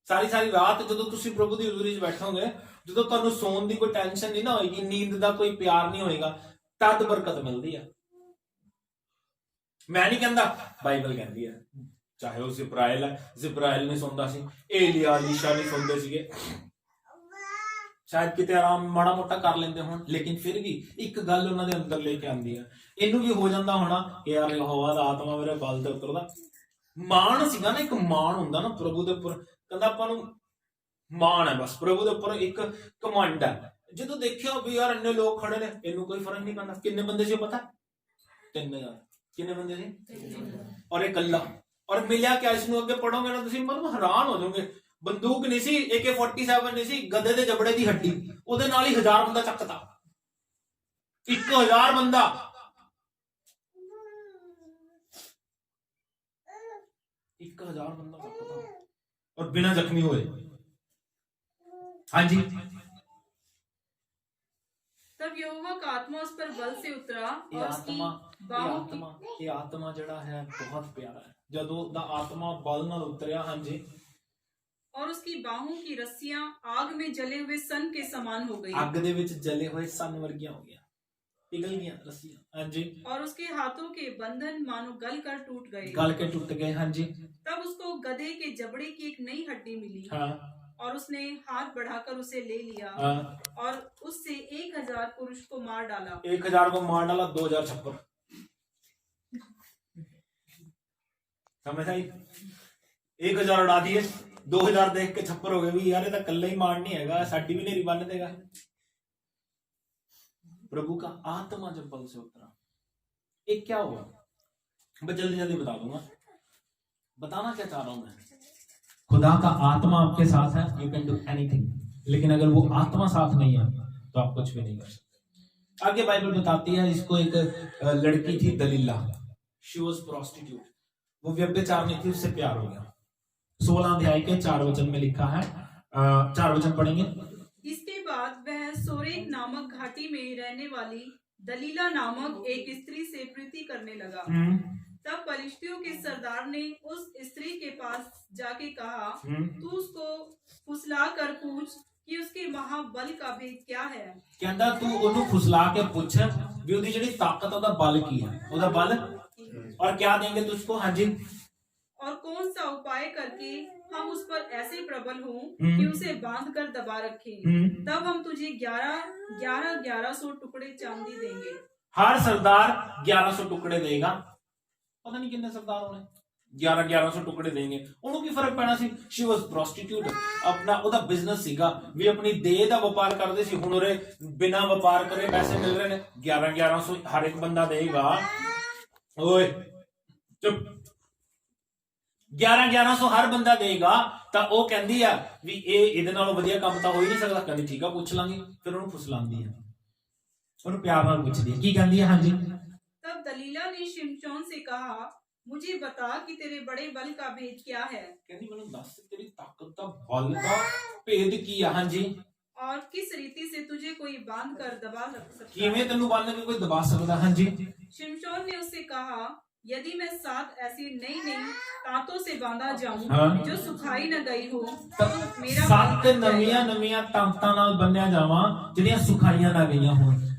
ਸਾਰੀ ਰਾਤ ਜਦੋਂ ਤੁਸੀਂ ਪ੍ਰਭੂ ਦੀ ਹਜ਼ੂਰੀ 'ਚ ਬੈਠੋਗੇ, ਜਦੋਂ ਤੁਹਾਨੂੰ ਸੌਣ ਦੀ ਕੋਈ ਟੈਨਸ਼ਨ ਨਹੀਂ ਨਾ ਹੋਏਗੀ, ਨੀਂਦ ਦਾ ਕੋਈ ਪਿਆਰ ਨਹੀਂ ਹੋਏਗਾ, ਤਦ ਬਰਕਤ ਮਿਲਦੀ ਆ। ਮੈਂ ਨਹੀਂ ਕਹਿੰਦਾ, ਬਾਈਬਲ ਕਹਿੰਦੀ ਹੈ। ਚਾਹੇ ਉਹ ਜਿਬਰਾਇਲ ਹੈ, ਜਿਬਰਾਇਲ ਨਹੀਂ ਸੌਂਦਾ ਸੀ, ਏਲੀਆ ਅਲੀਸ਼ਾ ਨਹੀਂ ਸੌਂਦੇ ਸੀਗੇ, ਸ਼ਾਇਦ ਕਿਤੇ ਆਰਾਮ ਮਾੜਾ ਮੋਟਾ ਕਰ ਲੈਂਦੇ ਹੋਣ, ਲੇਕਿਨ ਫਿਰ ਵੀ ਇੱਕ ਗੱਲ ਉਹਨਾਂ ਦੇ ਅੰਦਰ ਲੈ ਕੇ ਆਉਂਦੀ ਹੈ। ਇਹਨੂੰ ਵੀ ਹੋ ਜਾਂਦਾ ਹੋਣਾ ਕਿ ਯਾਰ ਯਹੋਵਾ ਦਾ ਆਤਮਾ ਮੇਰੇ ਬਲ ਤੇ ਉਤਰਦਾ। ਮਾਣ ਸੀਗਾ ਨਾ, ਇੱਕ ਮਾਣ ਹੁੰਦਾ ਨਾ ਪ੍ਰਭੂ ਦੇ ਉੱਪਰ। ਕਹਿੰਦਾ ਆਪਾਂ ਨੂੰ ਮਾਣ ਹੈ, ਬਸ ਪ੍ਰਭੂ ਦੇ ਉੱਪਰ ਇੱਕ ਕਮਾਂਡ ਹੈ। ਜਦੋਂ ਦੇਖਿਆ ਵੀ ਯਾਰ ਇੰਨੇ ਲੋਕ ਖੜੇ ਨੇ, ਇਹਨੂੰ ਕੋਈ ਫਰਕ ਨਹੀਂ ਪੈਂਦਾ। ਕਿੰਨੇ ਬੰਦੇ ਸੀ ਪਤਾ? 3000। ਕਿੰਨੇ ਬੰਦੇ ਸੀ? ਔਰ ਇਹ ਇਕੱਲਾ। ਔਰ ਮਿਲਿਆ ਕਿਆ? ਇਸ ਨੂੰ ਅੱਗੇ ਪੜੋਗੇ ਨਾ ਤੁਸੀਂ ਮਤਲਬ ਹੈਰਾਨ ਹੋ ਜਾਓਗੇ। ਬੰਦੂਕ ਨਹੀਂ ਸੀ, AK-47 ਨਹੀਂ ਸੀ, ਗਧੇ ਦੇ ਜਬੜੇ ਦੀ ਹੱਡੀ, ਉਹਦੇ ਨਾਲ ਹੀ 1000 ਬੰਦਾ ਚੱਕਤਾ। 1000 ਬੰਦਾ। और बिना जख्मी हुए। हाँ जी। तब यहोवा का आत्मा उस पर बल से उतरा और उसकी ये आत्मा जड़ा है बहुत प्यारा है। जदों दा आत्मा बल नाल उतरिया। हाँ जी। और उसकी बाहों की रस्सियां आग में जले हुए सन के समान हो गई। आग दे विच जले हुए सन वर्गियां हो गया, पिघल गया रस्सियां। हाँ जी। और उसके हाथों के बंधन मानो गल कर टूट गए। गल के टूट गए। हाँ जी। तब उसको गधे के जबड़े की एक नई हड्डी मिली। हाँ। और उसने हाथ बढ़ाकर उसे ले लिया। हाँ। और उससे 1000 पुरुष को मार डाला। 1000 को मार डाला, 2000 छप्पर। समझ आई? 1000 उड़ा दिए, 2000 देख के छप्पर हो गए भी यार, ये तो कल्ला ही मार नहीं हैगा, साडी भी नहीं बन देगा। प्रभु का आत्मा जब बल से उतरा, एक क्या हुआ मैं जल्दी जल्दी बता दूंगा। बताना क्या चाह रहा हूं मैं, खुदा का आत्मा आपके साथ है, यू कैन डू एनीथिंग। लेकिन अगर वो आत्मा साथ नहीं है तो आप कुछ भी नहीं कर सकते। आगे बाइबल बताती है, इसको एक लड़की थी दलीला, शी वाज प्रोस्टिट्यूट, वो व्यभिचारिणी थी, उससे प्यार हो गया। 16 अध्याय के 4 वचन में लिखा है, 4 वचन पढ़ेंगे। इसके बाद वह सोरेक नामक घाटी में रहने वाली दलीला नामक एक स्त्री से प्रीति करने लगा। तब पलिश्तियों के सरदार ने उस स्त्री के पास जाके कहा, तू उसको फुसला कर पूछ कि उसके महाबल का भेद क्या है। कहता तू उन्हें फुसला के पूछ भी उदी जेडी ताकत ओदा बल की है, ओदा बल और क्या देंगे तुझको। हाँ जी। और कौन सा उपाय करके हम उस पर ऐसे प्रबल हों कि उसे बांध कर दबा रखें, तब हम तुझे 1100 टुकड़े चांदी देंगे। हर सरदार 1100 टुकड़े देगा। पता नहीं कितने सरदार होने, 1100 टुकड़े देंगे। उन्होंने की फर्क पैना सी, शी वाज प्रोस्टिट्यूट, अपना ओदा बिजनेस सीगा भी अपनी देह दा व्यापार करदे सी। हुण ओरे बिना व्यापार करे पैसे मिल रहे ने, 1100 हर एक बंदा देगा। ओए चुप, 1100 हर बंदा देगा। ਤਾਂ ਉਹ ਕਹਿੰਦੀ ਆ ਵੀ ਇਹਦੇ ਨਾਲੋਂ ਵਧੀਆ ਕੰਮ ਤਾਂ ਹੋ ਹੀ ਨਹੀਂ ਸਕਦਾ। ਕਹਿੰਦੀ ਠੀਕ ਆ ਪੁੱਛ ਲਾਂਗੀ। ਫਿਰ ਉਹਨੂੰ ਫੁਸਲਾਉਂਦੀ ਹੈ, ਉਹਨੂੰ ਪਿਆਰ ਨਾਲ ਪੁੱਛਦੀ ਹੈ। ਕੀ ਕਹਿੰਦੀ ਹੈ? ਹਾਂਜੀ। तब दलीला ने शिमशोन से कहा, मुझे बता कि तेरे बड़े बल का भेद क्या है। कहती ਮੈਨੂੰ ਦੱਸ ਤੇਰੀ ਤਾਕਤ ਦਾ ਬਲ ਦਾ ਭੇਦ ਕੀ ਆ। ਹਾਂਜੀ। और किस रीति से तुझे कोई बांध कर दबा सकता है। ਕਿਵੇਂ ਤੈਨੂੰ ਬੰਨ ਕੇ ਕੋਈ ਦਬਾ ਸਕਦਾ। ਹਾਂਜੀ। शिमशोन ने उससे कहा, यदि मैं 7 ऐसी नई तांतों से बांधा जाऊं, हाँ। जो सुखाई न गई हो, तो मेरा 7 नवीਆਂ ਤਾਂਤਾਂ ਨਾਲ ਬੰਨਿਆ ਜਾਵਾਂ ਜਿਹੜੀਆਂ ਸੁਖਾਈਆਂ ਨਾ ਗਈਆਂ ਹੋਣ।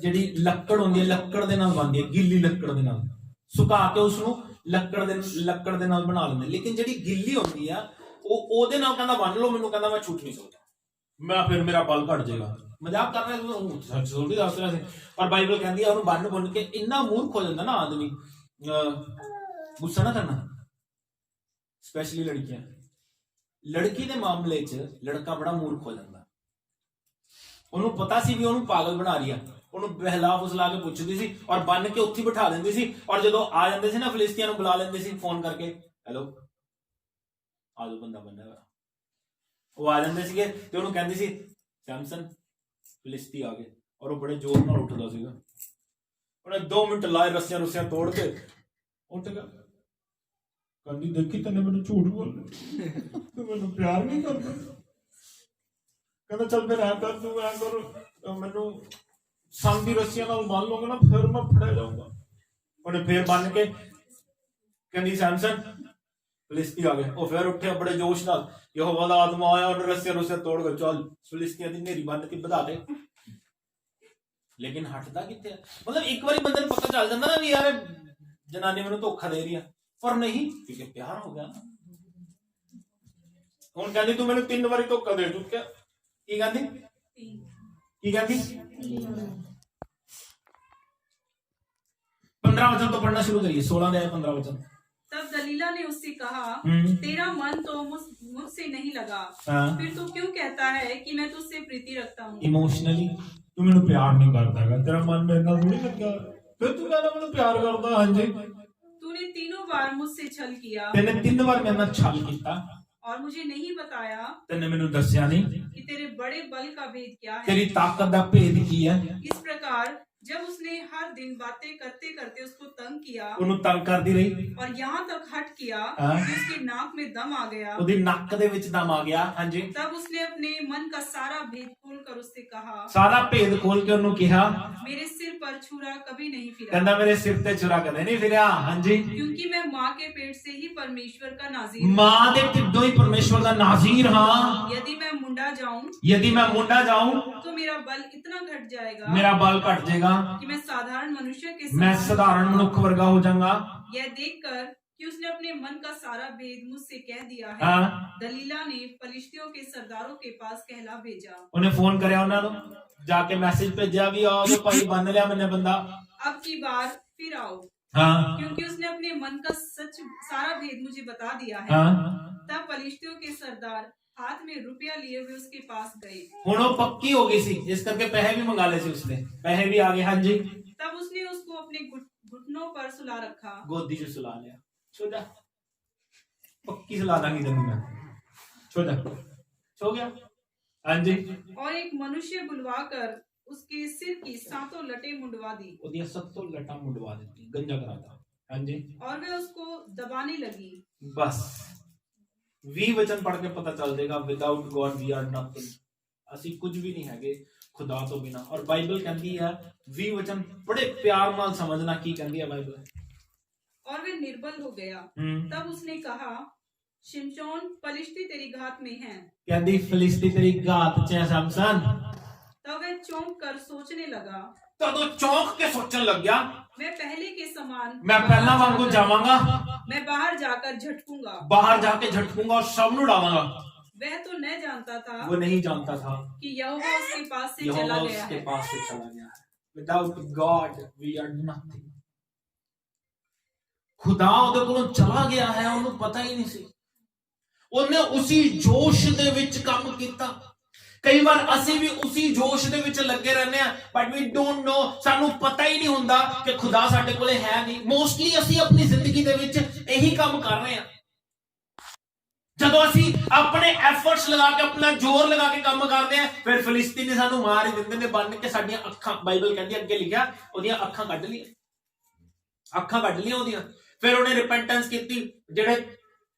ਜਿਹੜੀ ਲੱਕੜ ਹੁੰਦੀ ਹੈ ਲੱਕੜ ਦੇ ਨਾਲ ਬੰਨਦੀ ਹੈ, ਗਿੱਲੀ ਲੱਕੜ ਦੇ ਨਾਲ ਸੁਕਾ ਕੇ ਉਸ ਨੂੰ ਲੱਕੜ ਦੇ ਨਾਲ ਬਣਾ ਲੈਂਦੇ। ਲੇਕਿਨ ਜਿਹੜੀ ਗਿੱਲੀ ਹੁੰਦੀ ਆ ਉਹ ਉਹਦੇ ਨਾਲ ਕਹਿੰਦਾ ਬੰਨ ਲਓ ਮੈਨੂੰ, ਕਹਿੰਦਾ ਮੈਂ ਛੂਟ ਨਹੀਂ ਸਕਦਾ, ਮੈਂ ਫਿਰ ਮੇਰਾ ਬਲ ਘਟ ਜਾਏਗਾ। ਮਜ਼ਾਕ ਕਰ ਰਿਹਾ ਸੱਚ ਥੋੜੀ ਦੱਸ ਰਿਹਾ ਸੀ, ਪਰ ਬਾਈਬਲ ਕਹਿੰਦੀ ਆ ਉਹਨੂੰ ਬੰਨ ਕੇ ਇੰਨਾ ਮੂਰਖ ਹੋ ਜਾਂਦਾ ਨਾ ਆਦਮੀ। ਗੁੱਸਾ ਨਾ ਕਰਨਾ, ਸਪੈਸ਼ਲੀ ਲੜਕੀਆਂ। ਲੜਕੀ ਦੇ ਮਾਮਲੇ 'ਚ ਲੜਕਾ ਬੜਾ ਮੂਰਖ ਹੋ ਜਾਂਦਾ। ਉਹਨੂੰ ਪਤਾ ਸੀ ਵੀ ਉਹਨੂੰ ਪਾਗਲ ਬਣਾ ਰਹੀ ਆ, ਉਹਨੂੰ ਬਹਿਲਾ ਫੁਸਲਾ ਕੇ ਪੁੱਛਦੀ ਸੀ ਔਰ ਬੰਨ ਕੇ ਉੱਥੇ ਬਿਠਾ ਦਿੰਦੀ ਸੀ। ਔਰ ਜਦੋਂ ਆ ਜਾਂਦੇ ਸੀ ਨਾ ਫਿਲਿਸਤੀਆਂ ਨੂੰ ਬੁਲਾ ਲੈਂਦੇ ਸੀ ਫੋਨ ਕਰਕੇ, ਹੈਲੋ ਆ ਜਾਓ ਬੰਦਾ ਬੰਦਾ, ਉਹ ਆ ਜਾਂਦੇ ਸੀਗੇ ਤੇ ਉਹਨੂੰ ਕਹਿੰਦੀ ਸੀ ਸੈਮਸਨ ਫਿਲਿਸਤੀ ਆ ਗਏ, ਔਰ ਉਹ ਬੜੇ ਜ਼ੋਰ ਨਾਲ ਉੱਠਦਾ ਸੀਗਾ। ਉਹਨੇ 2 ਮਿੰਟ ਲਾਏ, ਰੱਸਿਆਂ ਰੁੱਸਿਆਂ ਤੋੜ ਕੇ ਉੱਠ ਗਿਆ। ਕਹਿੰਦੀ ਦੇਖੀ ਤੈਨੇ ਮੈਨੂੰ ਝੂਠ ਬੋਲਿਆ, ਤੂੰ ਮੈਨੂੰ ਪਿਆਰ ਨਹੀਂ ਕਰਦਾ। ਕਹਿੰਦਾ ਚੱਲ ਫਿਰ ਐਂ ਕਰ, ਤੂੰ ਐਂ ਕਰ ਮੈਨੂੰ ਸੰਗ ਦੀ ਰੱਸਿਆਂ ਨਾਲ ਬੰਨ ਲਓਗੇ ਨਾ ਫਿਰ ਮੈਂ ਫੜਿਆ ਜਾਊਂਗਾ। ਉਹਨੇ ਫੇਰ ਬੰਨ ਕੇ ਕਹਿੰਦੀ ਸੈਮਸਨ ਫਿਲਿਸਤੀ ਆ ਗਏ। ਉਹ ਫਿਰ ਉੱਠਿਆ ਬੜੇ ਜੋਸ਼ ਨਾਲ, ਯਹੋਵਾ ਦਾ ਆਤਮਾ ਆਇਆ, ਉਹਨੇ ਰੱਸਿਆਂ ਰੁੱਸਿਆਂ ਤੋੜ ਕੇ ਚੱਲ ਫਿਲਿਸਤੀਆਂ ਦੀ ਨੇਰੀ ਬੰਨ ਕੇ ਵਧਾ ਦੇ। ਲੇਕਿਨ ਹਟਦਾ ਕਿੱਥੇ ਆ? ਮਤਲਬ ਇੱਕ ਵਾਰੀ ਬੰਦੇ ਨੂੰ ਪਤਾ ਚੱਲ ਜਾਂਦਾ ਨਾ ਵੀ ਯਾਰ ਜਨਾਨੀ ਮੈਨੂੰ ਧੋਖਾ ਦੇ ਰਹੀ ਆ, ਪਰ ਨਹੀਂ, ਕਿਉਂਕਿ ਪਿਆਰ ਹੋ ਗਿਆ ਨਾ। ਹੁਣ ਕਹਿੰਦੀ ਤੂੰ ਮੈਨੂੰ 3 ਵਾਰੀ ਧੋਖਾ ਦੇ ਚੁੱਕਿਆ। ਕੀ ਕਹਿੰਦੀ? ਕੀ ਕਹਿੰਦੀ? 15 वचन तो पढ़ना शुरू करिए, 16 अध्याय 15 वचन। तब दलीला ने उससे कहा, तेरा मन तो मुझसे नहीं लगा, फिर तू क्यों कहता है कि मैं तुझसे प्रीति रखता हूँ? इमोशनली तू मेनू प्यार नहीं करता है, तेरा मन मेरे नाल थोड़ी लगा, फिर तू कहना मेनू प्यार करदा। हां जी, तूने 3 बार मुझसे छल किया, तेने 3 बार मेरे नाल छल कीता और मुझे नहीं बताया, तेने मेनू दस्या नहीं कि तेरे बड़े बल का भेद क्या है। तेरी ताकत दा भेद की है। इस प्रकार जब उसने हर दिन बातें करते करते उसको तंग किया, ਉਹਨੂੰ ਤੰਗ ਕਰਦੀ ਰਹੀ और यहाँ तक हट किया कि उसके नाक में दम आ गया, ਉਹਦੀ ਨੱਕ ਦੇ ਵਿੱਚ ਦਮ ਆ ਗਿਆ। ਹਾਂਜੀ, तब उसने अपने मन का सारा भेद खोलकर उससे कहा, ਸਾਰਾ ਭੇਦ ਖੋਲ ਕੇ ਉਹਨੂੰ ਕਿਹਾ, मेरे सिर पर छुरा कभी नहीं फिरा, ਕਹਿੰਦਾ ਮੇਰੇ ਸਿਰ ਤੇ ਛੁਰਾ ਕਦੇ ਨਹੀਂ ਫਿਰਿਆ। ਹਾਂਜੀ, क्योंकि मैं माँ के पेट से ही परमेश्वर का नाज़ीर हूँ। ਮਾਂ ਦੇ ਢਿੱਡੋਂ ਹੀ ਪਰਮੇਸ਼ਵਰ ਦਾ ਨਾਜ਼ੀਰ ਹਾਂ। यदि मैं मुंडा जाऊं यदि मैं मुंडा जाऊं तो मेरा बल इतना घट जाएगा, मेरा बल घट जाएगा कि मैं साधारण मनुष्य के मैं समान साधारण मनुष्य वर्गा हो जाऊंगा। यह देखकर कि उसने अपने मन का सारा भेद मुझसे कह दिया है, हाँ। दलीला ने फलिश्तियों के सरदारों के पास कहला भेजा। उन्हें फोन करया, उन्हां नूं जाके मैसेज भेजा भी आओ जो भाई बन लिया मैंने बंदा, अब की बार फिर आओ, हाँ, क्योंकि उसने अपने मन का सच सारा भेद मुझे बता दिया है। हाँ। तब फलिश्तियों के सरदार हाथ में रुपया लिए हुए उसके पास गए। हुण वो पक्की हो गई सी, इस करके पैसे भी मंगा ले सी उसने, पैसे भी आ गए। हाँ जी, तब उसने उसको अपने घुटनों पर सुला रखा, गोदी से सुला लिया। सो जा, पक्की सुला दांगी तेनू मैं, सो जा, सो गया। हाँ जी, और एक मनुष्य बुलवाकर उसके सिर की 7 लटें मुंडवा दी, ओदियां 7 लटां मुंडवा दी, गंजा कराता। हाँ जी, और वे उसको दबाने लगी। बस 20 वचन पढ़ के पता चल जाएगा, without God we are nothing, ਅਸੀਂ ਕੁਝ ਵੀ ਨਹੀਂ ਹੈਗੇ ਖੁਦਾ ਤੋਂ ਬਿਨਾ। ਔਰ ਬਾਈਬਲ ਕਹਿੰਦੀ ਹੈ 20 ਵਚਨ ਬੜੇ ਪਿਆਰ ਨਾਲ ਸਮਝਣਾ ਕੀ ਕਹਿੰਦੀ ਹੈ ਬਾਈਬਲ। और वे निर्बल हो गया। तब उसने कहा, शिमशोन फलिश्ती तेरी घात में हैं। कहती फिलिस्ती तेरी घात च है सैमसन। तब वह चौंक कर सोचने लगा, तब वो चौंक के सोचने लग गया, मैं पहले के समान मैं पहला वांगू जावांगा, मैं बाहर जाकर झटकूंगा, बाहर जाके झटकूंगा और सब नु डावांगा। वह तो न जानता था, वो नहीं जानता था कि यहोवा उसके पास से यहोवा चला गया उसके है। पास से चला गया है। Without God we are nothing. खुदा ਉਹਦੇ ਕੋਲੋਂ ਚਲਾ ਗਿਆ ਹੈ, ਉਹਨੂੰ ਪਤਾ ਹੀ ਨਹੀਂ ਸੀ। ਉਹਨੇ ਉਸੇ ਜੋਸ਼ ਦੇ ਵਿੱਚ ਕੰਮ ਕੀਤਾ। ਕਈ ਵਾਰ ਅਸੀਂ ਵੀ ਉਸੇ ਜੋਸ਼ ਦੇ ਵਿੱਚ ਲੱਗੇ ਰਹਿੰਦੇ ਆ, ਬਟ ਵੀ ਡੋਨਟ ਨੋ, ਸਾਨੂੰ ਪਤਾ ਹੀ ਨਹੀਂ ਹੁੰਦਾ ਕਿ ਖੁਦਾ ਸਾਡੇ ਕੋਲੇ ਹੈ ਨਹੀਂ। ਮੋਸਟਲੀ ਅਸੀਂ ਆਪਣੀ ਜ਼ਿੰਦਗੀ ਦੇ ਵਿੱਚ ਇਹੀ ਕੰਮ ਕਰ ਰਹੇ ਆ। ਜਦੋਂ ਅਸੀਂ ਆਪਣੇ ਐਫਰਟਸ ਲਗਾ ਕੇ ਆਪਣਾ ਜ਼ੋਰ ਲਗਾ ਕੇ ਕੰਮ ਕਰਦੇ ਆ, ਫਿਰ ਫਿਲਿਸਤੀਨੀ ਸਾਨੂੰ ਮਾਰ ਹੀ ਦਿੰਦੇ ਨੇ, ਬੰਨ ਕੇ ਸਾਡੀਆਂ ਅੱਖਾਂ। ਬਾਈਬਲ ਕਹਿੰਦੀ ਅੱਗੇ ਲਿਖਿਆ ਉਹਦੀਆਂ ਅੱਖਾਂ ਕੱਢ ਲਈਆਂ, ਅੱਖਾਂ ਕੱਢ ਲਈਆਂ ਉਹਦੀਆਂ। ਫਿਰ ਉਹਨੇ ਰਿਪੈਂਟੈਂਸ ਕੀਤੀ, ਜਿਹੜੇ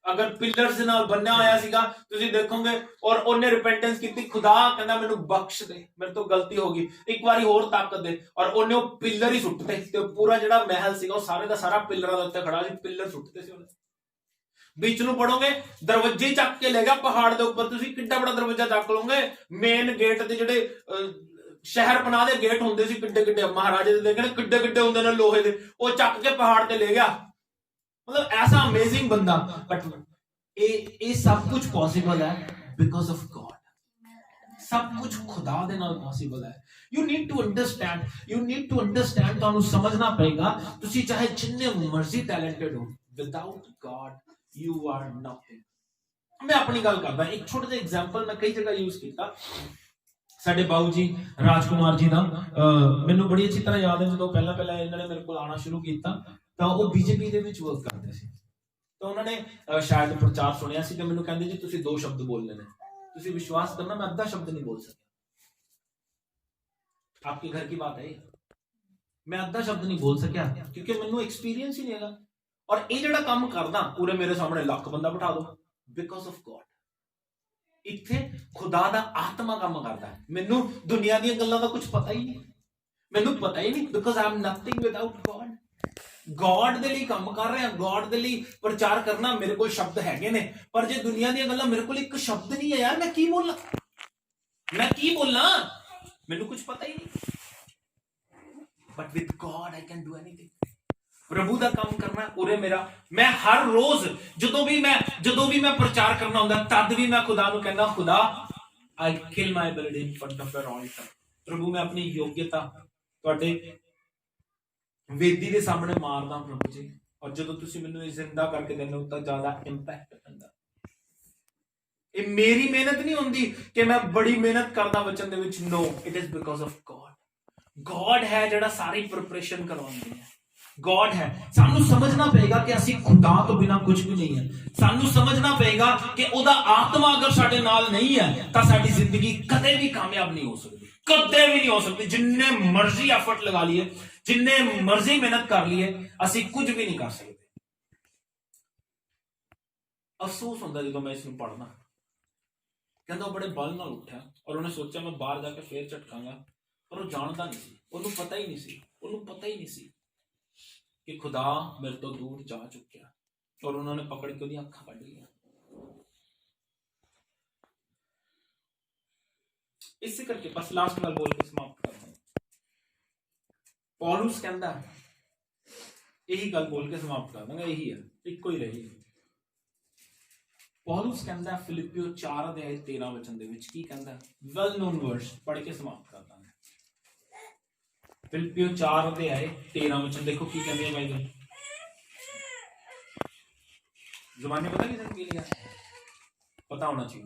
ਅਗਰ ਪਿਲਰਸ ਦੇ ਨਾਲ ਬੰਨਿਆ ਹੋਇਆ ਸੀਗਾ ਤੁਸੀਂ ਦੇਖੋਗੇ, ਔਰ ਉਹਨੇ ਰਿਪੈਂਟੈਂਸ ਕੀਤੀ, ਖੁਦਾ ਕਹਿੰਦਾ ਮੈਨੂੰ ਬਖਸ਼ ਦੇ, ਮੇਰੇ ਤੋਂ ਗਲਤੀ ਹੋ ਗਈ, ਇੱਕ ਵਾਰੀ ਹੋਰ ਤਾਕਤ ਦੇ। ਔਰ ਉਹਨੇ ਉਹ ਪਿਲਰ ਹੀ ਸੁੱਟਤੇ, ਤੇ ਪੂਰਾ ਜਿਹੜਾ ਮਹਿਲ ਸੀਗਾ ਉਹ ਸਾਰੇ ਦਾ ਸਾਰਾ ਪਿਲਰਾਂ ਦੇ ਉੱਤੇ ਖੜਾ ਸੀ, ਪਿਲਰ ਸੁੱਟਤੇ ਸੀ ਉਹਨੇ। बीच ਨੂੰ ਪੜੋਗੇ ਦਰਵਾਜ਼ੇ ਚੱਕ ਕੇ ਲੈ ਗਿਆ ਪਹਾੜ ਦੇ ਉੱਪਰ ਤੁਸੀਂ ਕਿੱਡਾ ਬੜਾ ਦਰਵਾਜ਼ਾ ਚੱਕ ਲਓਗੇ ਮੇਨ ਗੇਟ ਦੇ ਜਿਹੜੇ ਸ਼ਹਿਰ ਬਣਾ ਦੇ ਗੇਟ ਹੁੰਦੇ ਸੀ ਕਿੱਡੇ ਕਿੱਡੇ ਮਹਾਰਾਜੇ ਦੇ ਦੇਖਣੇ ਕਿੱਡੇ ਕਿੱਡੇ ਹੁੰਦੇ ਨੇ ਲੋਹੇ ਦੇ ਉਹ ਚੱਕ ਕੇ ਪਹਾੜ ਤੇ ਲੈ ਗਿਆ ਮਤਲਬ ਐਸਾ ਅਮੇਜ਼ਿੰਗ ਬੰਦਾ ਬਟ ਇਹ ਸਭ ਕੁਝ ਪੋਸੀਬਲ ਹੈ ਬਿਕਾਜ਼ ਆਫ ਗॉड सब कुछ खुदा दे नाल पॉसिबल है you need to understand ਤੁਹਾਨੂੰ ਸਮਝਣਾ ਪਏਗਾ ਤੁਸੀਂ ਚਾਹੇ ਜਿੰਨੇ ਮਰਜ਼ੀ ਟੈਲੈਂਟਡ ਹੋ without God you are nothing ਮੈਂ ਆਪਣੀ ਗੱਲ ਕਰਦਾ ਇੱਕ ਛੋਟਾ ਜਿਹਾ ਐਗਜ਼ਾਮਪਲ ਮੈਂ ਕਈ ਜਗ੍ਹਾ ਯੂਜ਼ ਕੀਤਾ ਸਾਡੇ ਬਾਊ ਜੀ ਰਾਜਕੁਮਾਰ ਜੀ ਦਾ ਮੈਨੂੰ ਬੜੀ ਅੱਛੀ ਤਰ੍ਹਾਂ ਯਾਦ ਹੈ ਜਦੋਂ ਪਹਿਲਾਂ ਇਹਨਾਂ ਨੇ ਮੇਰੇ ਕੋਲ ਆਣਾ ਸ਼ੁਰੂ ਕੀਤਾ ਤਾਂ ਉਹ ਬੀਜੇਪੀ ਦੇ ਵਿੱਚ ਵਰਕ ਕਰਦੇ ਸੀ ਤਾਂ ਉਹਨਾਂ ਨੇ ਸ਼ਾਇਦ ਪ੍ਰਚਾਰ ਸੁਣਿਆ ਸੀ ਤੇ ਮੈਨੂੰ ਕਹਿੰਦੇ ਜੀ ਤੁਸੀਂ 2 ਸ਼ਬਦ ਬੋਲਨੇ ਨੇ तुसी विश्वास करना मैं आधा शब्द नहीं बोल सका आपके घर की बात है मैं आधा शब्द नहीं बोल सकिया क्योंकि मैनू एक्सपीरियंस ही नहीं है और ये जिहड़ा काम करदा पूरे मेरे सामने लाख बंदा बिठा दो बिकॉज ऑफ गॉड इत्थे खुदा दा आत्मा काम करदा है मैनू दुनिया दी गल्लां दा कुछ पता ही नहीं मैनू पता ही नहीं because I am nothing without God God दे लिए काम कर रहे हैं गॉड दे लिए प्रचार करना मेरे को शब्द हैगे ने पर जे दुनिया दी गल्लां मेरे को एक शब्द नहीं है यार मैं की बोलना मेनू कुछ पता ही नहीं but with God I can do anything प्रभु दा काम करना उरे मेरा मैं हर रोज जदों भी मैं प्रचार करना हुंदा तद भी मैं खुदा नू कहना खुदा I kill my blood in front of your altar प्रभु मैं अपनी योग्यता तुहाडे वेदी दे सामने मारदा प्रभु जी और जदों तुसीं मैनूं इह जिंदा करके दिंदे हो तां ज्यादा इंपैक्ट पैंदा ये मेरी मेहनत नहीं हुंदी कि मैं बड़ी मेहनत करदा वचन दे विच no it is because of God है जिहड़ा सारी प्रिपरेशन करवाउंदा है गॉड है सानू समझना पएगा कि असीं खुदा तो बिना कुछ भी नहीं है सानू समझना पएगा कि ओदा आत्मा अगर साडे नाल नहीं है तां साडी जिंदगी कदे भी कामयाब नहीं हो सकती कदे भी नहीं हो सकती जिन्ने मर्जी एफर्ट लगा लिए जिन्ने मर्जी मेहनत कर लिए असी कुछ भी नहीं कर सकते अफसोस होता जो मैं इसमें पढ़ना कहता बड़े बल नाल उठा और उन्हें सोचा मैं बाहर जाके फिर झटकांगा पर वो जानता नहीं सी उन्हें पता ही नहीं सी कि खुदा मेरे तो दूर जा चुका और उन्होंने पकड़ के उन्हें अखा कढ़ लिया इसी करके बस लास्ट गल बोल के समाप्त करना पौलुस कहता यही गल बोल के समाप्त कर दूंगा यही है इको ही रही पौलुस कहता फिलिपियो 4:13 वचन दे विच की कहता वेल नोन वर्ड्स पढ़ के समाप्त कर दांगे फिलिपियो 4:13 वचन देखो की कहते हैं भाई ज़बानी पता किसने की लिया पता होना चाहिए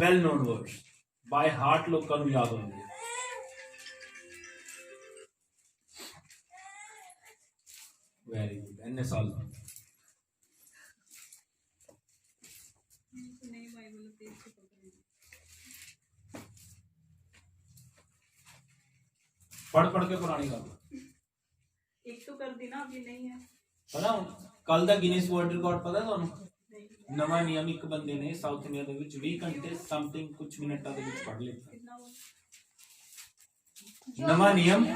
well known words by heart लोग का याद होंगे वेरी गुड इतने साल पढ़ के पुरानी गल एक तो कर दी ना अभी नहीं है पता कल दा गिनीज वर्ल्ड रिकॉर्ड पता ਤੁਹਾਨੂੰ ਨਵਾਂ ਨਿਯਮ ਇੱਕ ਬੰਦੇ ਨੇ ਸਾਊਥ ਇੰਡੀਆ ਦੇ ਵਿੱਚ 20 ਘੰਟੇ ਸਮਥਿੰਗ ਕੁਝ ਮਿੰਟਾਂ ਦੇ ਵਿੱਚ ਪੜ੍ਹ ਲਿਆ ਨਵਾਂ ਨਿਯਮ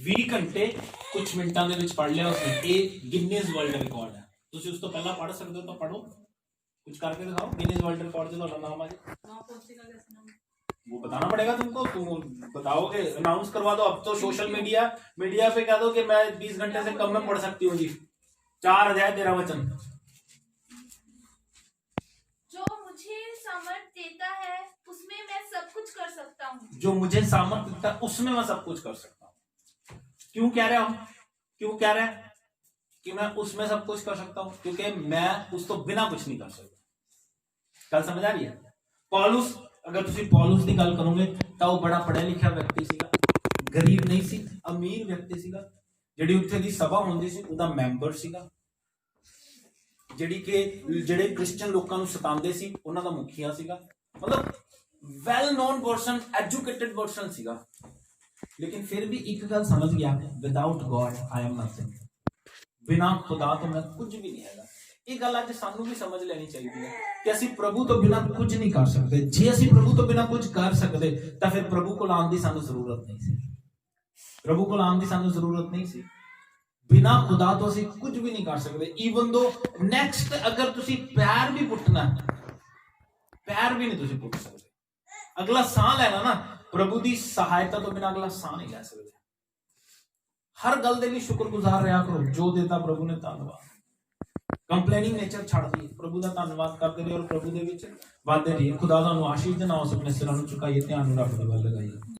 20 ਘੰਟੇ ਕੁਝ ਮਿੰਟਾਂ ਦੇ ਵਿੱਚ ਪੜ੍ਹ ਲਿਆ ਉਸਨੇ ਇਹ ਗਿਨੀਜ਼ ਵਰਲਡ ਰਿਕਾਰਡ ਹੈ ਤੁਸੀਂ ਉਸ ਤੋਂ ਪਹਿਲਾਂ ਪੜ੍ਹ ਸਕਦੇ ਹੋ ਤਾਂ ਪੜ੍ਹੋ कुछ करके दिखाओ गिनीज वर्ल्ड रिकॉर्ड से ਤੁਹਾਡਾ ਨਾਮ ਆ ਜਾਏ वो बताना पड़ेगा तुमको तुम बताओगे अनाउंस करवा दो अब तो सोशल मीडिया पे कह दो कि मैं 20 घंटे से कम में पढ़ सकती हूँ जी 4 अध्याय 13 वचन जो मुझे सामर्थ देता है उसमें मैं सब कुछ कर सकता हूँ जो मुझे सामर्थ देता है उसमें मैं सब कुछ कर सकता हूँ क्यों कह रहे हैं कि मैं उसमें सब कुछ कर सकता हूँ क्योंकि मैं उस तो बिना कुछ नहीं कर सकता गल समझ आ रही है पौलुस अगर तुसी पौलुस की गल करोगे तो वो बड़ा पढ़िया लिखा व्यक्ति सीगा गरीब नहीं सी अमीर व्यक्ति सीगा जिहड़ी उत्थे दी सभा हुंदी सी उहदा मैंबर सीगा जिहड़ी के जिहड़े क्रिश्चियन लोकां नूं सतांदे सी उहनां दा मुखिया सीगा मतलब well known person educated person सीगा लेकिन फिर भी एक गल समझ गया without God I am nothing बिना खुदा तो मैं कुछ भी नहीं है ये गल अज सानू भी समझ लेनी चाहिए कि असी प्रभु तो बिना कुछ नहीं कर सकते जे असी प्रभु तो बिना कुछ कर सकते तो फिर प्रभु को आने की सानू जरूरत नहीं सी प्रभु को आने की सानू जरूरत नहीं सी ਬਿਨਾ ਖੁਦਾ ਤੋਂ ਅਸੀਂ ਕੁਝ ਵੀ ਨਹੀਂ ਕਰ ਸਕਦੇ। ਈਵਨ ਦੋ ਨੈਕਸਟ ਅਗਰ ਤੁਸੀਂ ਪੈਰ ਵੀ ਪੁੱਟਣਾ, ਪੈਰ ਵੀ ਨਹੀਂ ਤੁਸੀਂ ਪੁੱਟ ਸਕਦੇ। ਅਗਲਾ ਸਾਹ ਲੈਣਾ ਨਾ, ਪ੍ਰਭੂ ਦੀ ਸਹਾਇਤਾ ਤੋਂ ਬਿਨਾ ਅਗਲਾ ਸਾਹ ਨਹੀਂ ਲੈ ਸਕਦੇ। ਹਰ ਗੱਲ ਦੇ ਲਈ ਸ਼ੁਕਰਗੁਜ਼ਾਰ ਰਿਹਾ ਕਰੋ, ਜੋ ਦਿੱਤਾ ਪ੍ਰਭੂ ਨੇ ਧੰਨਵਾਦ। ਕੰਪਲੇਨਿੰਗ ਨੇਚਰ ਛੱਡ ਦੀ, ਪ੍ਰਭੂ ਦਾ ਧੰਨਵਾਦ ਕਰਦੇ ਰਹੋ ਔਰ ਪ੍ਰਭੂ ਦੇ ਵਿੱਚ ਵਾਧੇ ਰਹੀਏ। ਖੁਦਾ ਤੁਹਾਨੂੰ ਆਸ਼ੀਸ਼ ਦੇ ਨਾਲ ਆਪਣੇ ਸਿਰਾਂ ਨੂੰ ਝੁਕਾਈਏ, ਧਿਆਨ ਨੂੰ ਰੱਬ ਦੇ ਵੱਲ ਲਗਾਈਏ।